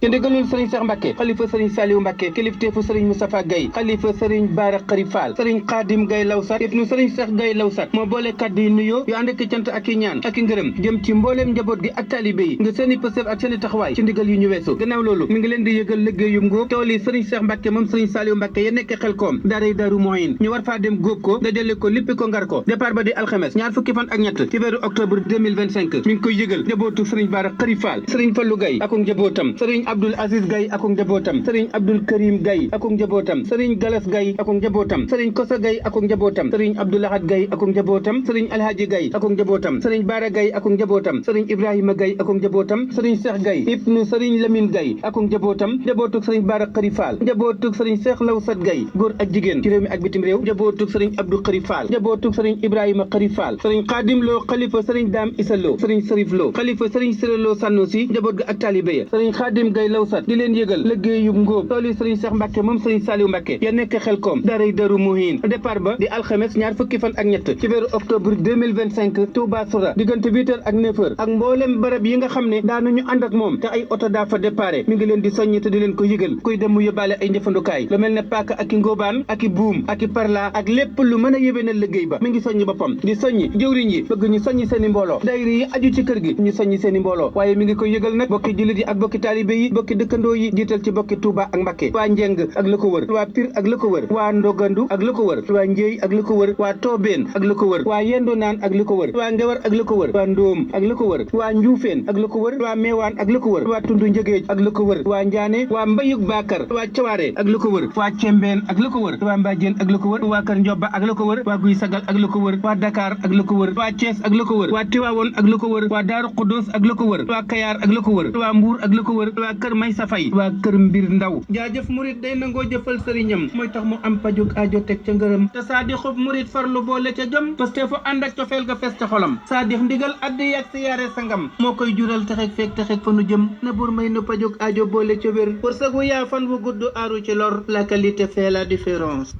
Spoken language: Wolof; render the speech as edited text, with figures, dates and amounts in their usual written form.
ci ndigalul sëriñ Cheikh Mbacke xalifa sëriñ Saliou Mbacke kilifteefu sëriñ Moustapha Gaye xalifa sëriñ Bara Khary Fall sëriñ Khadim Gaye Lawsat ibnu sëriñ Cheikh Gaye Lawsat moo boole kaddu yi nuyoo yu ànd ak cant ak i ñaan ak i ngërëm jëm ci mbooleem njaboot gi ak taalibe yi nga seeni pësëf ak seeni taxawaay ci ndigal yu ñu weesu gannaaw loolu mi ngi leen di yëgal liggéeyum ngóob tool yi sëriñ Cheikh Mbacke moom sëriñ Saliou Mbacke ya nekk Xelkom daaray Daaru Moyin ñu war faa dem góob ko dajale ko lippi ko ngar ko départ ba di alxames ñaar fukki fan ak ñett ci weeru octobre 2025 mi ngi koy yëgal njabootu sëriñ Bara Khary Fall sëriñ Fallou Gaye ak njabootam sëriñ Abdoul Aziz Gaye ak njabootam sëriñ Abdoul Karim Gaye ak njabootam sëriñ Galas Gaye ak njabootam sëriñ Kosa Gaye ak njabootam sëriñ Abdoulahat Gaye ak njabootam sëriñ Alhaji Gaye ak njabootam sëriñ Bara Gaye ak njabootam sëriñ Ibrahima Gaye ak njabootam sëriñ Cheikh Gaye ibnu sëriñ Lamine Gaye ak njabootam njabootuk sëriñ Bara Khary Fall njabootuk sëriñ Cheikh Lawsat Gaye góor ak jigéen ci réew mi ak bitim réew njabootuk sëriñ Abdou Khary Fall njabootuk sëriñ Ibrahima Khary Fall sëriñ Khadim Lo xalifa sëriñ Dame Issa Lo sëriñ Serif Lo xalifa sëriñ Siré Lo Sanosi njaboot ga ak taalibe ya sëriñ Khadim Gaye Lawsat di leen yëgal liggéeyum ngóob tool yi sëriñ Cheikh Mbacke moom sëriñ Saliou Mbacke ya nekk Xelkom daaray Daaru Mohin départ ba di alxames ñaar fukki fan ak ñett ci weeru octobre 2025 Touba Soura diggante 8h ak 9h ak mboolem barab yi nga xam ne daanuñu ànd ak moom te ay oto daa fa déparé mi ngi leen di soññi te di leen ko yëgal kuy dem mu yóbbaale ay njëfandukaay lu mel ne paaka ak i ngóobaan ak i buum ak i parla ak lépp lu mën a yéwénal liggéey ba mi ngi soññi boppam di soññi jëwriñ yi bëgg ñu soññi seen i mbooloo daayira yi aju ci kër gi ñu soññi seen i mbooloo waaye mi ngi koy yëgal nag bokki jullit yi ak bokki taalibe yi bokki dëkkandoo yi jiital ci bokki Touba ak Mbacke waa Njeng ak la ko wër waa Pire ak la ko wër waa Ndogandu ak la ko wër waa Njéy ak la ko wër waa Toobeen ak la ko wër waa Yendo Naan ak la ko wër waa Ngewar ak la ko wër waa Ndóom ak la ko wër waa Njuufeen ak la ko wër waa Meewaan ak la ko wër waa Tundu Njëgeej ak la ko wër waa Njaane waa Mbayug Bakar waa Cawaare ak la ko wër waa Cembeen ak la ko wër waa Mbajeen ak la ko wër waa Kër Njobba ak la ko wër waa Guy Sagal ak la ko wër waa Dakar ak la ko wër waa Thiès ak la ko wër waa Tiwaawoon ak la ko wër waa Daaru Xuddoos ak la ko wër waa Kayaar ak la ko wër waa Mbuur ak la ko wër waa Kër May Safay waa Kër Mbir Ndaw jaajëf murit day nangoo jëfal sëriñam mooy tax mu am pajuk aajo teg ca ngërëm te saadix xub murit farlu boole ca jom parce que fu ànd ak cofeel ga fees ca xolam saadix ndigal addi yak siyaare sangam moo koy jural texeg feek texeg fa nu jëm na bur may nu pajuk aajo boole ca wér wërsëgu yaa fan wu gudd aaru ci lor la qualité fait la différence